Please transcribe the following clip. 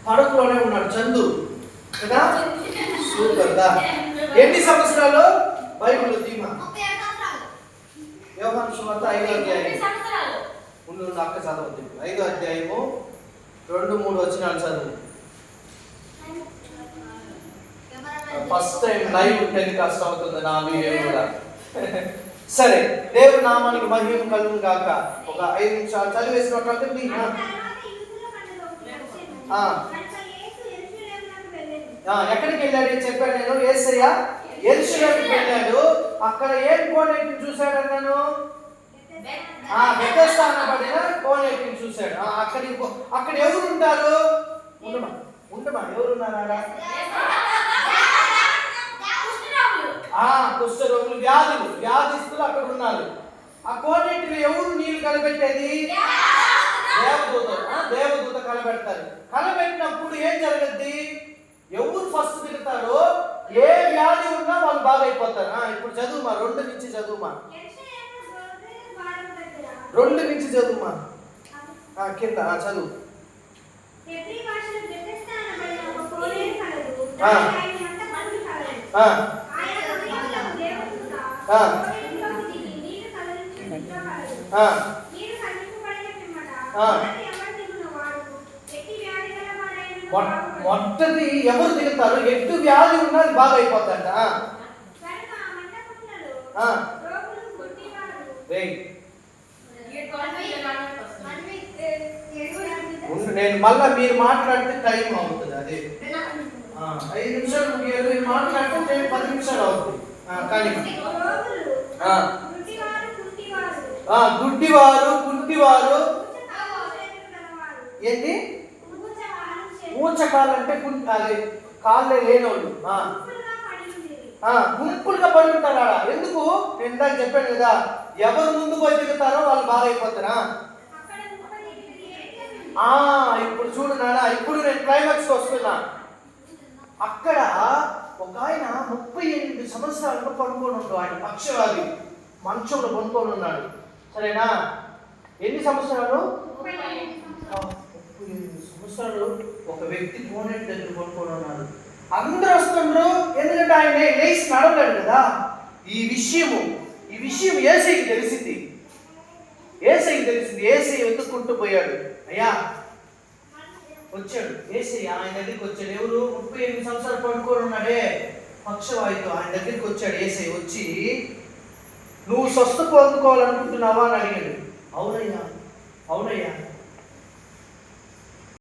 పడకలోనే ఉన్నాడు చందు కదా. సూపర్ దా. ఎన్ని సంవత్సరాలు బైబిల్ ధీమా? యోహాను సువార్త 5వ అధ్యాయం. ముందు అక్క చదవద్దు. 5వ అధ్యాయము 2-3 వచనాలు చదువు. ఫస్ట్ టైం లైవ్ టెలికాస్ట్ అవుతుంది నా వీడియో కూడా. సరే, దేవుని నామానికి మహిమ కలుగును గాక. ఒక 5 నిమిషాలు చదివేసినట్లయితే ఎక్కడికి వెళ్ళాడు చెప్పాడు నేను. యేసయ్య యెరూషలేముకి వెళ్ళాడు. అక్కడ ఏం కోనేటిని చూశాడు అన్నాను? బెతెస్దా అనబడిన కోనేటిని చూశాడు. అక్కడ ఎవరు ఉంటారు? ఉండమా ఎవరున్నారా? కుష్ఠరోగులు, వ్యాధిస్తులు అక్కడ ఉన్నారు. ఆ కోనేటిలో ఎవరు నీళ్లు కలబెట్టేది? దేవదూత కలబెడతారు. కలబెట్టినప్పుడు ఏం జరగద్ది? ఎవరు ఫస్ట్ దిగుతారో ఏ వ్యాధి ఉన్నా వాళ్ళు బాగా అయిపోతారు. ఇప్పుడు చదువుమా, 2 నుంచి చదువుమా, 2 నుంచి చదువుమా, కింద చదువు. మొట్టది ఎవరు దిగుతారు? ఎట్టు వ్యాధి ఉన్నది బాగా అయిపోతాడ. నేను మళ్ళా మీరు మాట్లాడితే టైం అవుతుంది. అదే 5 నిమిషాలు మీరు మాట్లాడితే 10 నిమిషాలు అవుతుంది. కానీ గుడ్డివారు, కుంటివారు, ఏంటి ఊచకాలంటే అది కాళ్ళే లేనోళ్ళు గుంపులుగా పడి ఉంటారు. ఎందుకు? నేను ఇందాక చెప్పాను కదా, ఎవరు ముందు పోయి దిగుతారో వాళ్ళు బాగా అయిపోతారా. ఇప్పుడు చూడు నాన్న, ఇప్పుడు నేను క్లైమాక్స్ వస్తున్నా. అక్కడ ఒక ఆయన 38 సంవత్సరాలకు పడుకొని ఉన్నాడు. ఆయన పక్షవాది, మంచంలో పడుకొని ఉన్నాడు. సరేనా? ఎన్ని సంవత్సరాలు? 38 సంవత్సరాలు ఒక వ్యక్తి కోనేటి దగ్గర పడుకొని ఉన్నాడు. అందరూ వస్తుండ్రు, ఎందుకంటే ఆయన లేచి నడవలేడు కదా. ఈ విషయం యేసయ్యకి తెలిసింది. యేసయ్య వెతుక్కుంటూ పోయాడు. అయ్యా వచ్చాడు యేసయ్య, ఆయన దగ్గరికి వచ్చాడు. ఎవరు? 38 సంవత్సరాలు పడుకొని ఉన్నాడే పక్షవాయుతో. ఆయన దగ్గరికి వచ్చాడు యేసయ్య. వచ్చి నువ్వు స్వస్థ పొందుకోవాలనుకుంటున్నావా అని అడిగాడు. అవునయ్యా